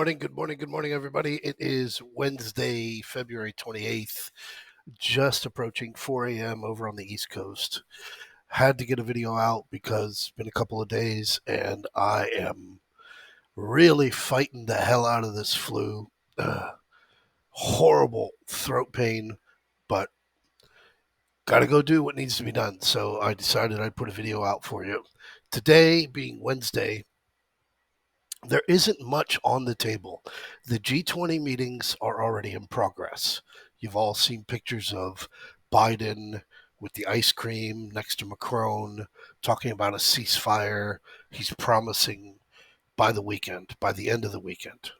Good morning, everybody. It is Wednesday, February 28th, just approaching 4 a.m. over on the East Coast. Had to get a video out because it's been a couple of days and I am really fighting the hell out of this flu. Horrible throat pain, but gotta go do what needs to be done. So I decided I'd put a video out for you. Today, being Wednesday, there isn't much on the table. The G20 meetings are already in progress. You've all seen pictures of Biden with the ice cream next to Macron talking about a ceasefire. He's promising by the end of the weekend.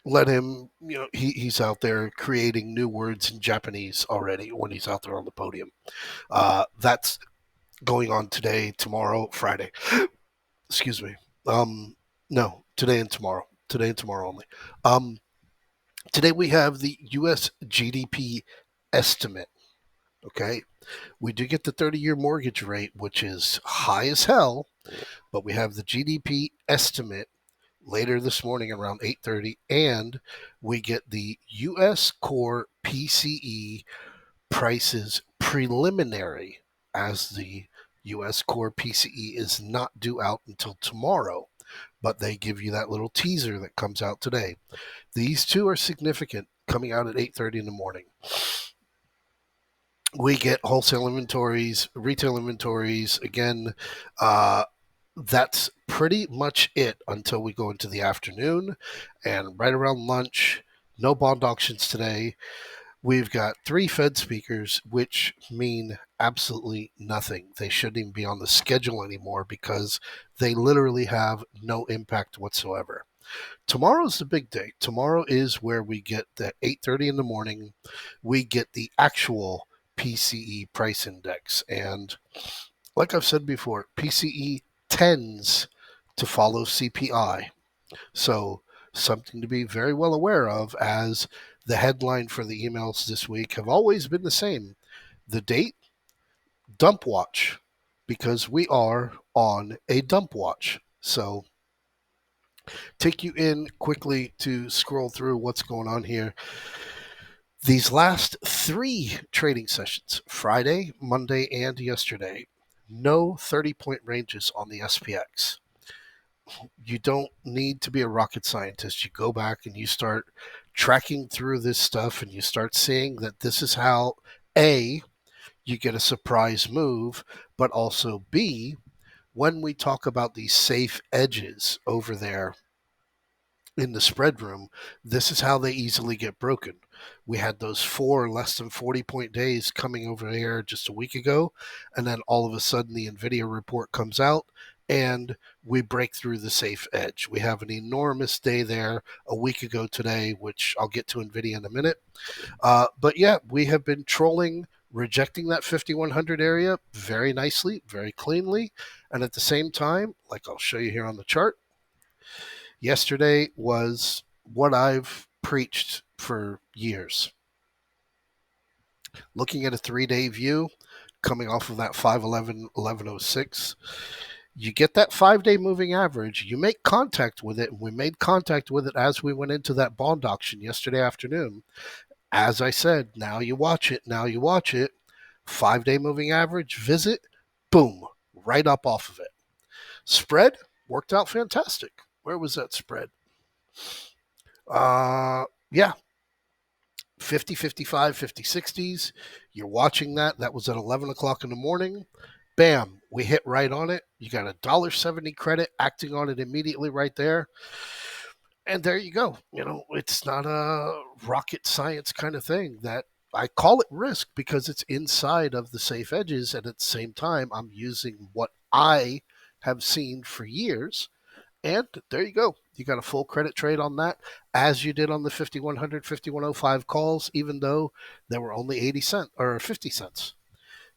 Let him, he's out there creating new words in Japanese already when he's out there on the podium. That's going on today, tomorrow, Friday. Excuse me. No, today and tomorrow. Today and tomorrow only. Today we have the U.S. GDP estimate. Okay, we do get the 30-year mortgage rate, which is high as hell, but we have the GDP estimate later this morning around 8:30, and we get the U.S. core PCE prices preliminary, as the U.S. core PCE is not due out until tomorrow, but they give you that little teaser that comes out today. These two are significant, coming out at 8:30 in the morning. We get wholesale inventories, retail inventories. Again, that's pretty much it until we go into the afternoon. And right around lunch, no bond auctions today. We've got 3 Fed speakers, which mean absolutely nothing. They shouldn't even be on the schedule anymore because they literally have no impact whatsoever. Tomorrow's the big day. Tomorrow is where we get the 8:30 in the morning. We get the actual PCE price index. And like I've said before, PCE tends to follow CPI. So something to be very well aware of, as the headline for the emails this week have always been the same. The date, dump watch, because we are on a dump watch. So take you in quickly to scroll through what's going on here. These last 3 trading sessions, Friday, Monday, and yesterday, no 30-point ranges on the SPX. You don't need to be a rocket scientist. You go back and you start tracking through this stuff and you start seeing that this is how, A, you get a surprise move, but also B, when we talk about these safe edges over there in the spread room, this is how they easily get broken. We had those 4 less than 40-point days coming over here just a week ago, and then all of a sudden the NVIDIA report comes out and we break through the safe edge. We have an enormous day there a week ago today, which I'll get to NVIDIA in a minute. But yeah, we have been trolling, rejecting that 5100 area very nicely, very cleanly, and at the same time, like I'll show you here on the chart, yesterday was what I've preached for years. Looking at a 3-day view, coming off of that 511, 1106, you get that 5-day moving average, you make contact with it, and we made contact with it as we went into that bond auction yesterday afternoon. As I said, now you watch it, 5-day moving average, visit, boom, right up off of it. Spread worked out fantastic. Where was that spread? Yeah, 50, 55, 50, 60s. You're watching that. That was at 11 o'clock in the morning. Bam, we hit right on it. You got $1.70 credit, acting on it immediately right there. And there you go. It's not a rocket science kind of thing. That I call it risk because it's inside of the safe edges. And at the same time, I'm using what I have seen for years. And there you go. You got a full credit trade on that, as you did on the 5100, 5105 calls, even though there were only 80 cents or 50 cents.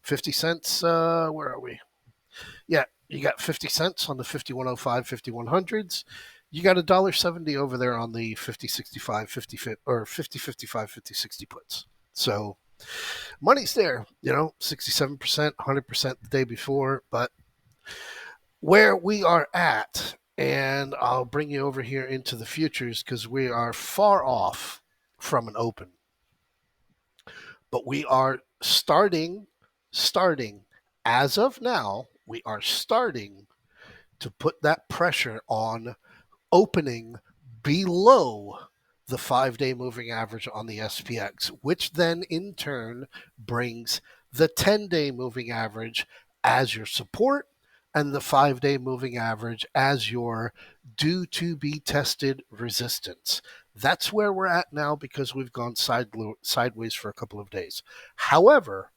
50 cents, where are we? Yeah, you got 50 cents on the 5105, 5100s. You got $1.70 over there on the 5065, 50 or 5055, 5060 puts. So money's there, 67%, 100% the day before. But where we are at And I'll bring you over here into the futures because we are far off from an open. But we are starting as of now, we are starting to put that pressure on opening below the 5-day moving average on the SPX, which then in turn brings the 10-day moving average as your support and the 5-day moving average as your due to be tested resistance. That's where we're at now because we've gone sideways for a couple of days. However,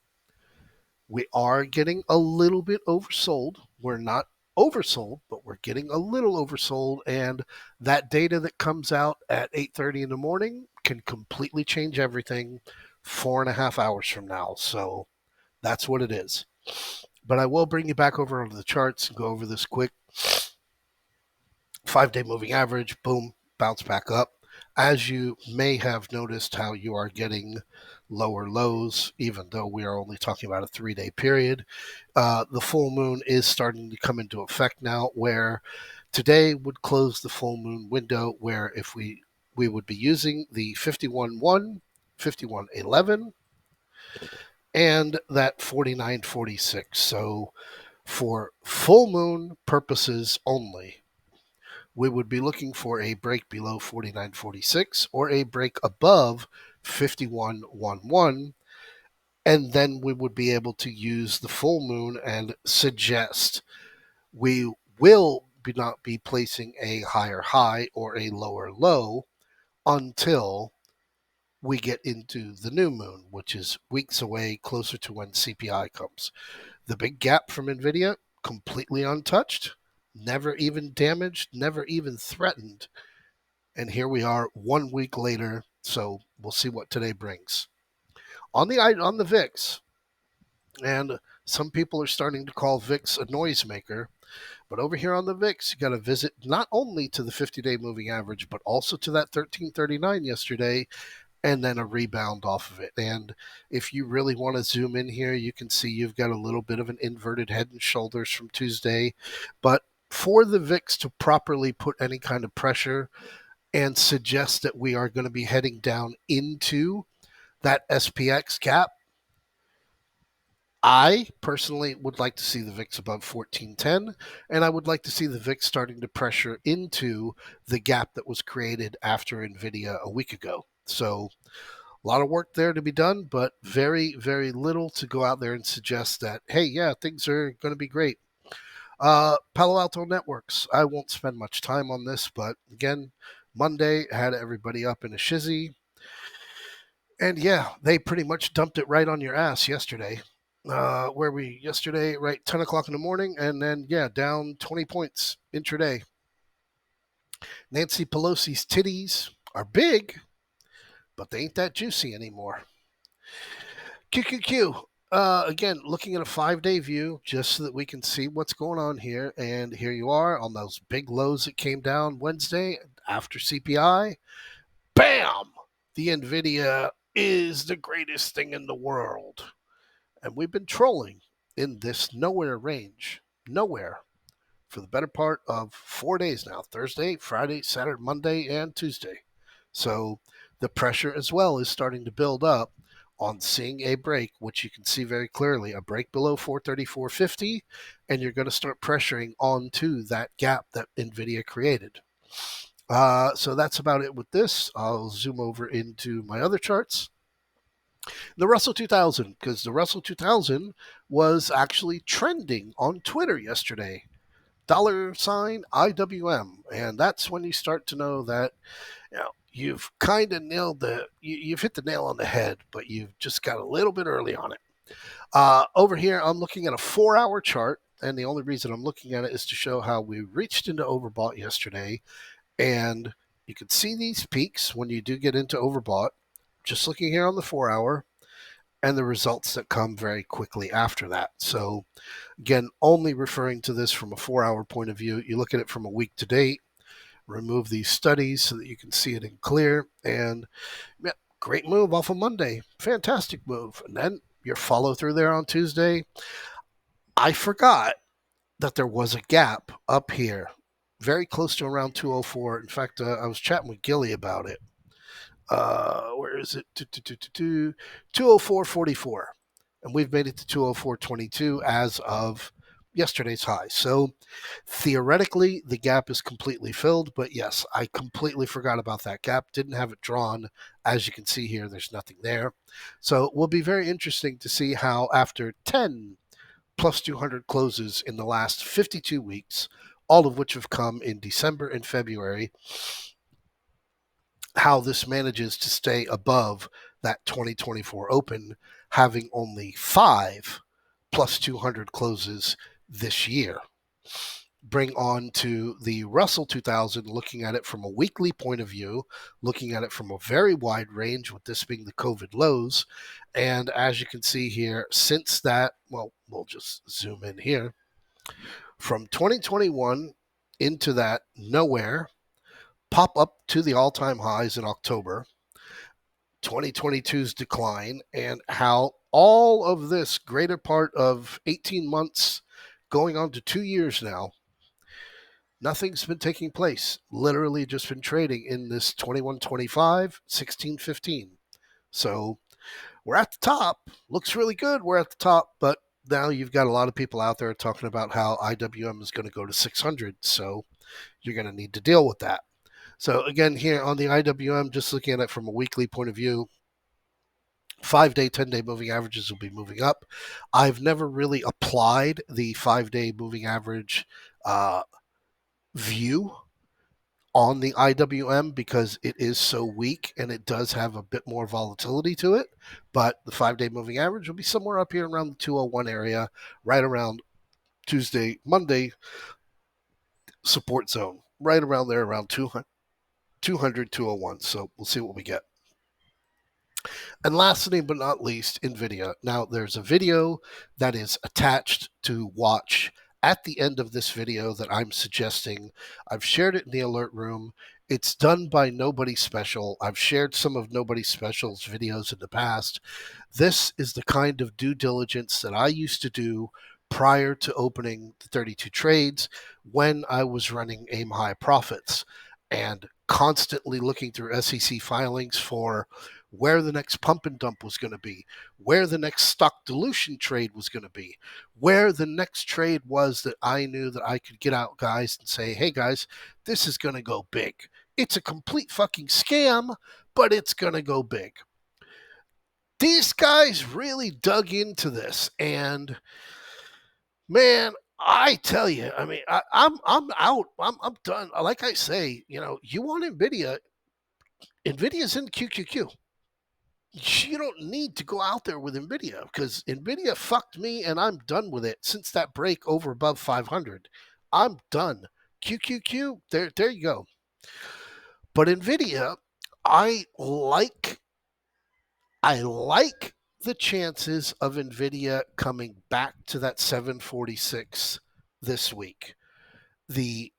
we are getting a little bit oversold. We're not oversold, but we're getting a little oversold, and that data that comes out at 8:30 in the morning can completely change everything 4.5 hours from now. So that's what it is. But I will bring you back over onto the charts and go over this quick. 5-day moving average, boom, bounce back up. As you may have noticed how you are getting lower lows, even though we are only talking about a 3-day period. The full moon is starting to come into effect now, where today would close the full moon window, where if we would be using the 51.1, 51.11, and that 49.46. So for full moon purposes only, we would be looking for a break below 49.46 or a break above 51.11. And then we would be able to use the full moon and suggest we will not be placing a higher high or a lower low until we get into the new moon, which is weeks away, closer to when CPI comes. The big gap from NVIDIA, completely untouched, never even damaged, never even threatened. And here we are 1 week later, so we'll see what today brings. On the VIX, and some people are starting to call VIX a noisemaker, but over here on the VIX, you got to visit not only to the 50-day moving average, but also to that 1339 yesterday, and then a rebound off of it. And if you really want to zoom in here, you can see you've got a little bit of an inverted head and shoulders from Tuesday. But for the VIX to properly put any kind of pressure and suggest that we are going to be heading down into that SPX gap, I personally would like to see the VIX above 1410, and I would like to see the VIX starting to pressure into the gap that was created after NVIDIA a week ago. So a lot of work there to be done, but very, very little to go out there and suggest that, hey, yeah, things are going to be great. Palo Alto Networks. I won't spend much time on this, but again, Monday had everybody up in a shizzy. And yeah, they pretty much dumped it right on your ass yesterday. Where we yesterday, right, 10 o'clock in the morning, and then, yeah, down 20 points intraday. Nancy Pelosi's titties are big, but they ain't that juicy anymore. QQQ. Again, looking at a 5-day view just so that we can see what's going on here. And here you are on those big lows that came down Wednesday after CPI. Bam! The NVIDIA is the greatest thing in the world. And we've been trolling in this nowhere range. Nowhere. For the better part of 4 days now. Thursday, Friday, Saturday, Monday, and Tuesday. So the pressure as well is starting to build up on seeing a break, which you can see very clearly, a break below 434.50, and you're going to start pressuring onto that gap that NVIDIA created. So that's about it with this. I'll zoom over into my other charts. The Russell 2000, because the Russell 2000 was actually trending on Twitter yesterday. $ IWM, and that's when you start to know that you've kind of nailed you've hit the nail on the head, but you've just got a little bit early on it. Over here, I'm looking at a 4-hour chart, and the only reason I'm looking at it is to show how we reached into overbought yesterday, and you can see these peaks when you do get into overbought. Just looking here on the 4-hour, and the results that come very quickly after that. So again, only referring to this from a 4-hour point of view. You look at it from a week to date, remove these studies so that you can see it in clear, and yeah, great move off of Monday. Fantastic move. And then your follow through there on Tuesday. I forgot that there was a gap up here very close to around 204. In fact, I was chatting with Gilly about it. Where is it? 204.44. And we've made it to 204.22 as of yesterday's high. So theoretically, the gap is completely filled. But yes, I completely forgot about that gap. Didn't have it drawn. As you can see here, there's nothing there. So it will be very interesting to see how after 10 plus 200 closes in the last 52 weeks, all of which have come in December and February, how this manages to stay above that 2024 open, having only 5 plus 200 closes this year. Bring on to the Russell 2000, looking at it from a weekly point of view, looking at it from a very wide range, with this being the COVID lows. And as you can see here, since that, well, we'll just zoom in here. From 2021 into that nowhere, pop up to the all-time highs in October, 2022's decline, and how all of this greater part of 18 months going on to 2 years now, nothing's been taking place. Literally just been trading in this 21.25, 16.15. So we're at the top. Looks really good. We're at the top, but now you've got a lot of people out there talking about how IWM is going to go to 600. So you're going to need to deal with that. So again, here on the IWM, just looking at it from a weekly point of view, 5-day, 10-day moving averages will be moving up. I've never really applied the 5-day moving average view on the IWM because it is so weak and it does have a bit more volatility to it. But the 5-day moving average will be somewhere up here around the 201 area, right around Monday support zone, right around there, around 200, 201. So we'll see what we get. And lastly but not least, NVIDIA. Now, there's a video that is attached to watch at the end of this video that I'm suggesting. I've shared it in the alert room. It's done by Nobody Special. I've shared some of Nobody Special's videos in the past. This is the kind of due diligence that I used to do prior to opening the 32 trades when I was running aim high profits and constantly looking through SEC filings for where the next pump and dump was going to be, where the next stock dilution trade was going to be, where the next trade was that I knew that I could get out, guys, and say, hey, guys, this is going to go big. It's a complete fucking scam, but it's going to go big. These guys really dug into this, and man, I tell you, I mean, I'm out. I'm done. Like I say, you want NVIDIA. NVIDIA's in QQQ. You don't need to go out there with NVIDIA because NVIDIA fucked me and I'm done with it since that break over above 500. I'm done. QQQ, there you go. But NVIDIA, I like the chances of NVIDIA coming back to that 746 this week. The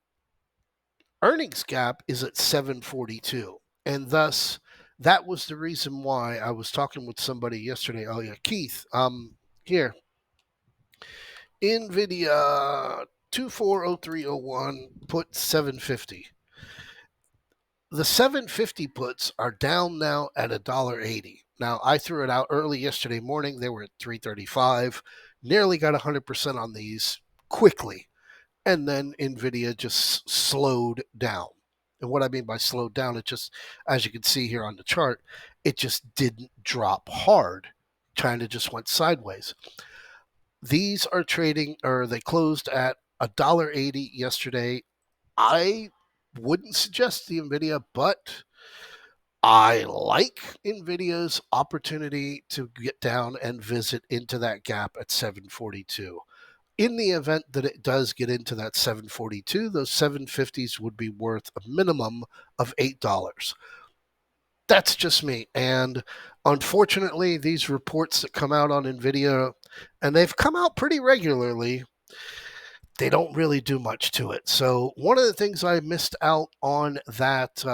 earnings gap is at 742, and thus that was the reason why I was talking with somebody yesterday. Oh yeah, Keith. Here, NVIDIA 240301 put 750. The 750 puts are down now at $1.80. Now I threw it out early yesterday morning. They were at 335. Nearly got 100% on these quickly. And then NVIDIA just slowed down. And what I mean by slowed down, it just, as you can see here on the chart, it just didn't drop hard. Kind of just went sideways. These are trading, or they closed at $1.80 yesterday. I wouldn't suggest the NVIDIA, but I like NVIDIA's opportunity to get down and visit into that gap at 742. In the event that it does get into that 742, those 750s would be worth a minimum of $8. That's just me. And unfortunately, these reports that come out on NVIDIA, and they've come out pretty regularly, they don't really do much to it. So one of the things I missed out on that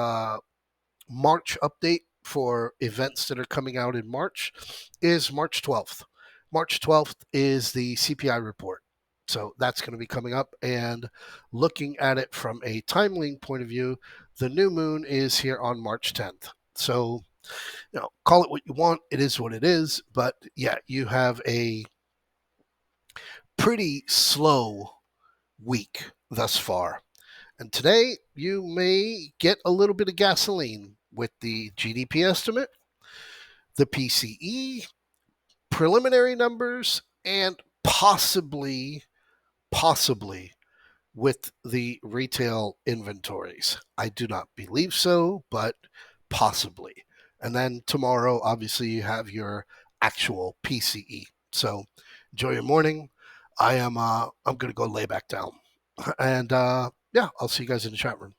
March update for events that are coming out in March is March 12th. March 12th is the CPI report. So that's going to be coming up. And looking at it from a timeline point of view, the new moon is here on March 10th. So, call it what you want. It is what it is. But yeah, you have a pretty slow week thus far. And today you may get a little bit of gasoline with the GDP estimate, the PCE, preliminary numbers, and possibly with the retail inventories. I do not believe so, but possibly. And then tomorrow, obviously, you have your actual PCE. So enjoy your morning. I'm going to go lay back down. And yeah, I'll see you guys in the chat room.